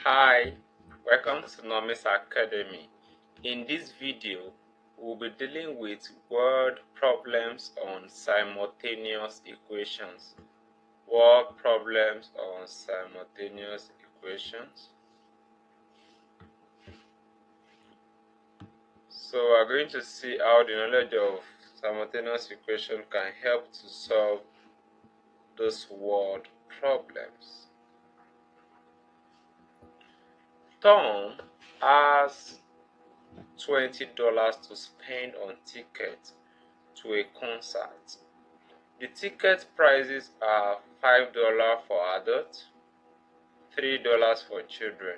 Hi, welcome to Nomis Academy. In this video, we'll be dealing with word problems on simultaneous equations. Word problems on simultaneous equations. So we're going to see how the knowledge of simultaneous equation can help to solve those word problems. Tom has $20 to spend on tickets to a concert. The ticket prices are $5 for adults, $3 for children.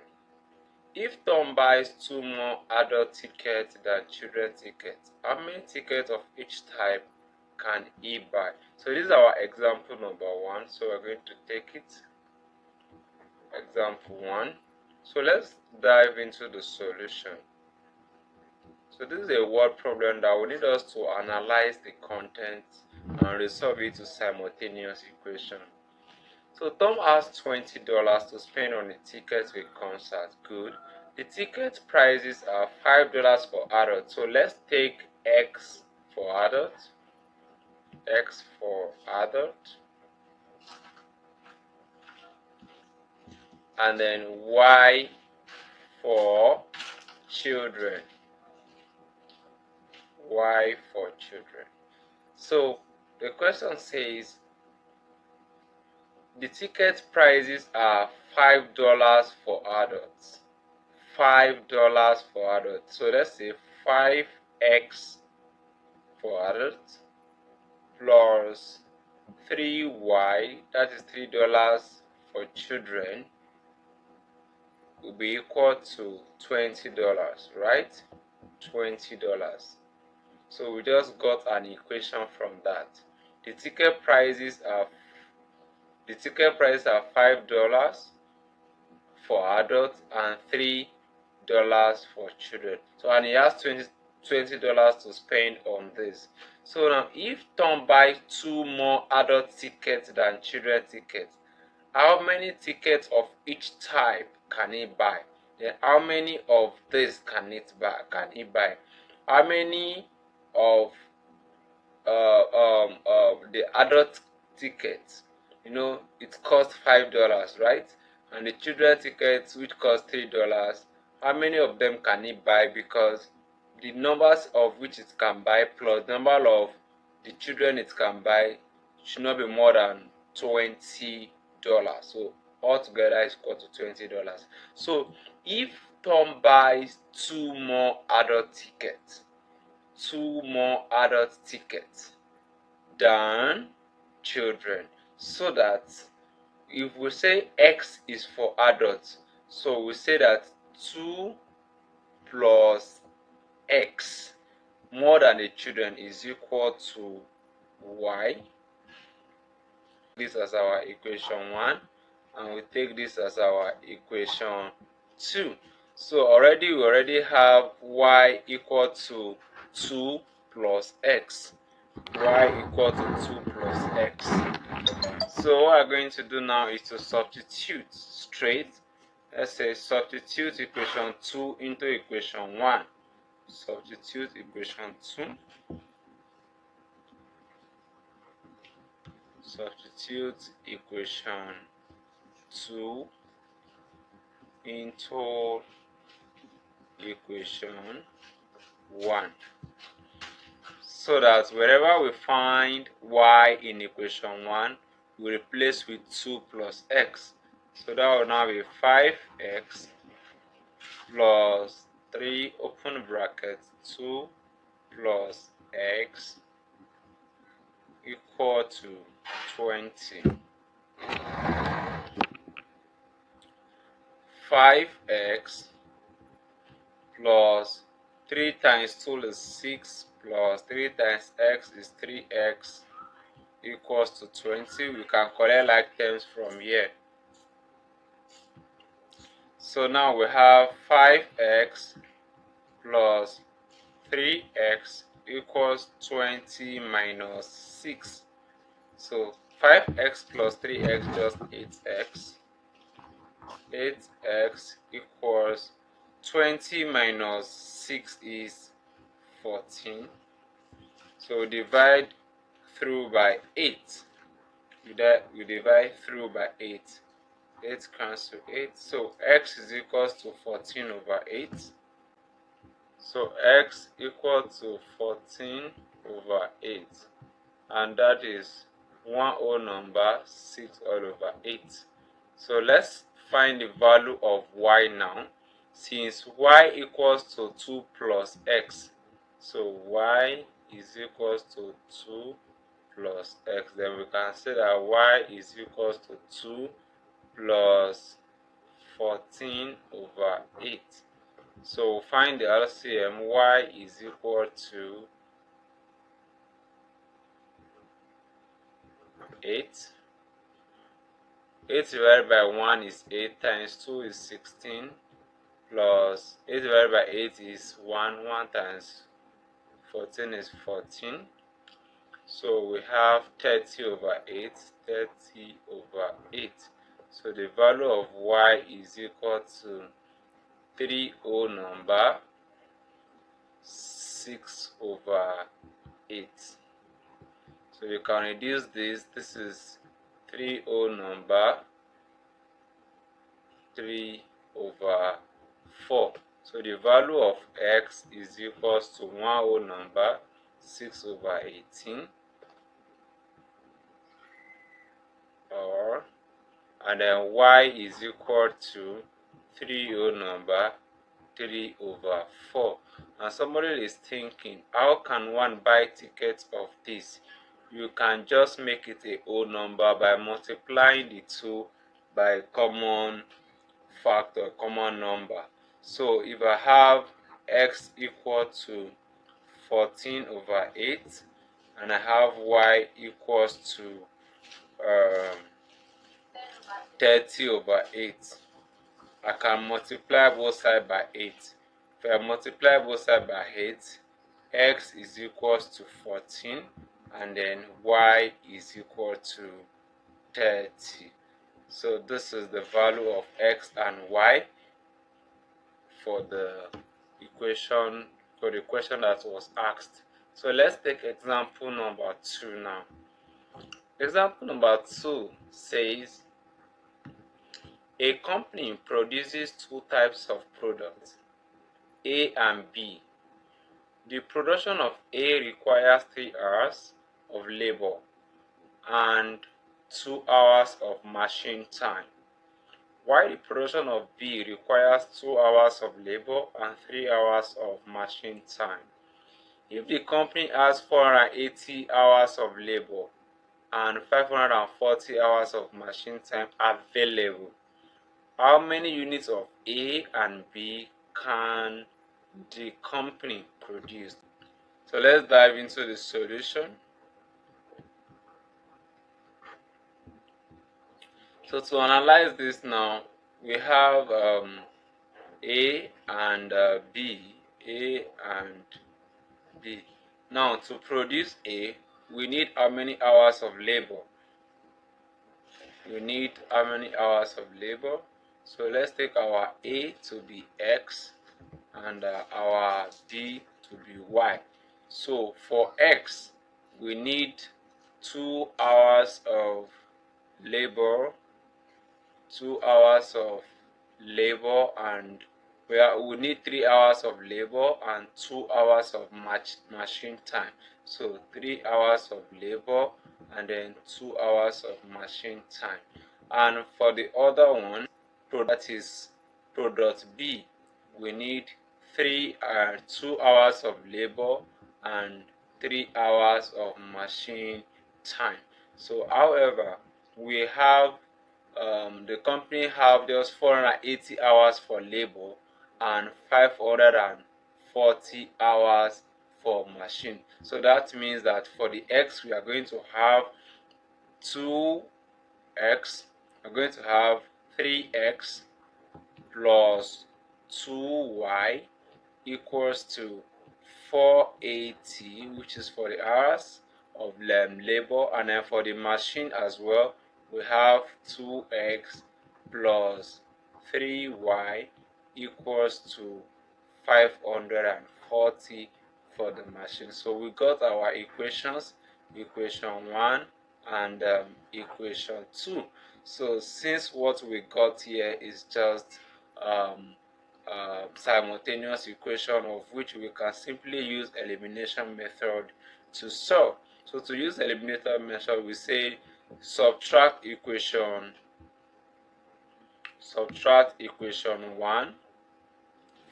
If Tom buys two more adult tickets than children tickets, how many tickets of each type can he buy? So this is our example number 1. So we're going to take it. Example 1. So let's dive into the solution. So this is a word problem that will need us to analyze the content and resolve it to simultaneous equation. So Tom has $20 to spend on a ticket to a concert. Good. The ticket prices are $5 for adults. So let's take X for adult. X for adult. And then Y for children. Y for children. So the question says the ticket prices are $5 for adults. $5 for adults. So let's say 5x for adults plus 3y, that is $3 for children, will be equal to $20, right? $20. So we just got an equation from that. The ticket prices are $5 for adults and $3 for children. So and he has $20 to spend on this. So now if Tom buys two more adult tickets than children tickets, how many tickets of each type can he buy? Then how many of this can he buy? How many of the adult tickets? You know, it costs $5, right? And the children tickets, which cost $3, how many of them can he buy? Because the numbers of which it can buy plus the number of the children it can buy should not be more than $20. So altogether is equal to $20. So if Tom buys two more adult tickets than children, so that if we say X is for adults, so we say that 2 plus X more than the children is equal to Y. This as our equation 1, and we take this as our equation 2. So we already have Y equal to 2 plus X. Y equal to 2 plus X. So what we're going to do now is to substitute straight. Let's say substitute equation 2 into equation 1. Substitute equation 2. Substitute equation 2 into equation 1. So that wherever we find Y in equation 1, we replace with 2 plus X. So that will now be 5x plus 3 open bracket 2 plus x equal to 20. 5x plus 3 times 2 is 6 plus 3 times x is 3x equals to 20. We can collect like terms from here. So now we have 5x plus 3x equals 20 minus 6. So 5x plus 3x just 8x 8x equals 20 minus 6 is 14. So divide through by 8. We divide through by 8. 8 cancel 8. So x is equals to 14 over 8. So x equal to 14 over 8. And that is one whole number 6 all over 8. So let's find the value of y now. Since y equals to 2 plus x, so y is equals to 2 plus x, then we can say that y is equals to 2 plus 14 over 8. So find the LCM. Y is equal to 8. 8 divided by 1 is 8 times 2 is 16 plus 8 divided by 8 is 1. 1 times 14 is 14. So we have 30 over 8. 30 over 8. So the value of y is equal to 3 whole number 6 over 8. So you can reduce this. This is 3 whole number 3 over 4. So the value of x is equals to 1 whole number 6 over 18, or and then y is equal to 3 whole number 3 over 4. And somebody is thinking, how can one buy tickets of this? You can just make it a whole number by multiplying the two by a common factor, common number. So if I have x equal to 14 over 8 and I have y equals to 30 over 8, I can multiply both sides by 8. If I multiply both sides by 8, x is equals to 14 and then y is equal to 30. So this is the value of x and y for the equation, for the question that was asked. So let's take example number 2 now. Example number 2 says a company produces two types of products, A and B. The production of A requires 3 hours of labor and 2 hours of machine time, while the production of B requires 2 hours of labor and 3 hours of machine time. If the company has 480 hours of labor and 540 hours of machine time available, how many units of A and B can the company produce? So let's dive into the solution. So to analyze this now, we have A and B. A and B. Now to produce A, we need how many hours of labor? We need how many hours of labor? So let's take our A to be X and our B to be Y. So for X, we need 2 hours of labor, 2 hours of labor, and we need 3 hours of labor and 2 hours of machine time. So 3 hours of labor and then 2 hours of machine time. And for the other one, that is product B, we need 2 hours of labor and 3 hours of machine time. So however, we have the company have just 480 hours for labor and 540 hours for machine. So that means that for the X, we are going to have 2x, we're going to have 3x plus 2y equals to 480, which is for the hours of labor, and then for the machine as well, we have 2x plus 3y equals to 540 for the machine. So we got our equations, equation 1 and equation 2. So since what we got here is just simultaneous equation, of which we can simply use elimination method to solve. So to use elimination method, we say subtract equation 1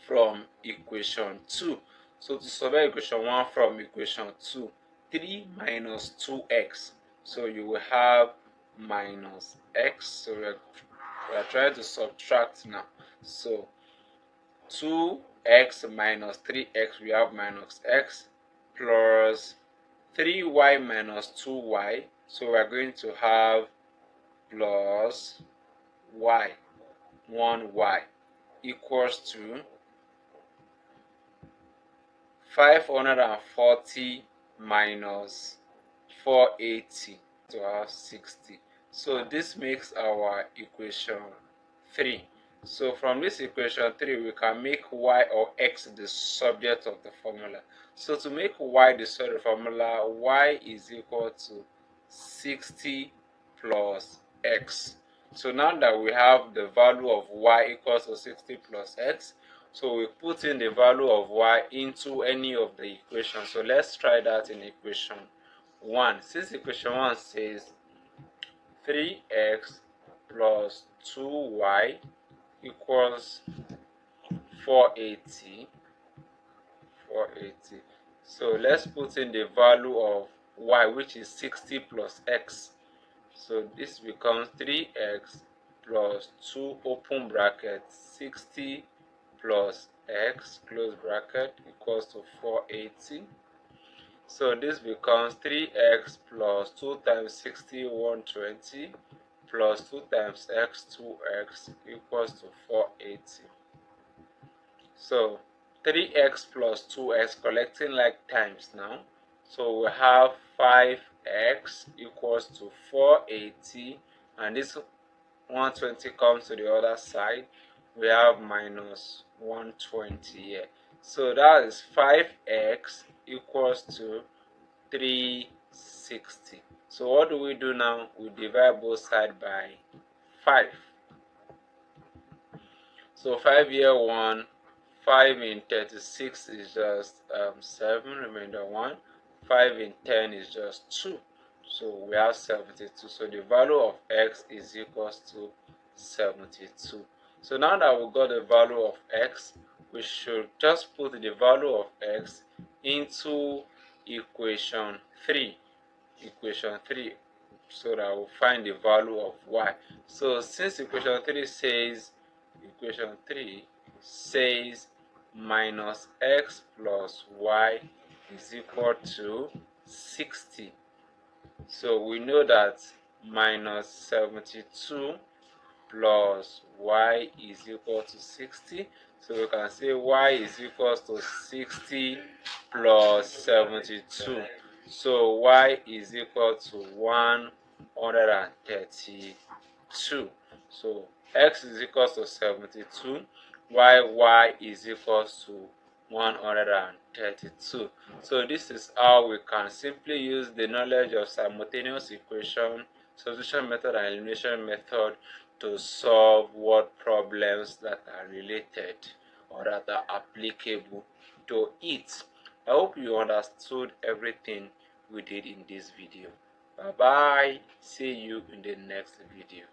from equation 2. So to subtract equation 1 from equation 2, 3 minus 2x. So you will have minus x. So we are trying to subtract now. So 2x minus 3x, we have minus x, plus 3y minus 2y. So we are going to have plus y, 1y, equals to 540 minus 480 to have 60. So this makes our equation 3. So from this equation 3, we can make y or x the subject of the formula. So to make y the subject of the formula, y is equal to 60 plus x. So now that we have the value of y equals to 60 plus x, so we put in the value of y into any of the equations. So let's try that in equation 1. Since equation 1 says 3x plus 2y equals 480. So let's put in the value of y, which is 60 plus x. So this becomes 3x plus 2 open bracket 60 plus x close bracket equals to 480. So this becomes 3x plus 2 times 60, 120, plus 2 times x, 2x, equals to 480. So 3x plus 2x, collecting like times now. So we have 5x equals to 480, and this 120 comes to the other side. We have minus 120 here. So that is 5x equals to 360. So what do we do now? We divide both sides by 5. So 5 here 1, 5 in 36 is just 7, remainder 1. 5 in 10 is just 2. So we have 72. So the value of x is equals to 72. So now that we got the value of x, we should just put the value of x into equation 3. So that we'll find the value of y. So since equation 3 says minus x plus y is equal to 60. So we know that minus 72 plus y is equal to 60. So we can say y is equal to 60 plus 72. So y is equal to 132. So x is equal to 72, while y is equal to 132. So this is how we can simply use the knowledge of simultaneous equation, substitution method, and elimination method to solve word problems that are related or that are applicable to it. I hope you understood everything we did in this video. Bye bye. See you in the next video.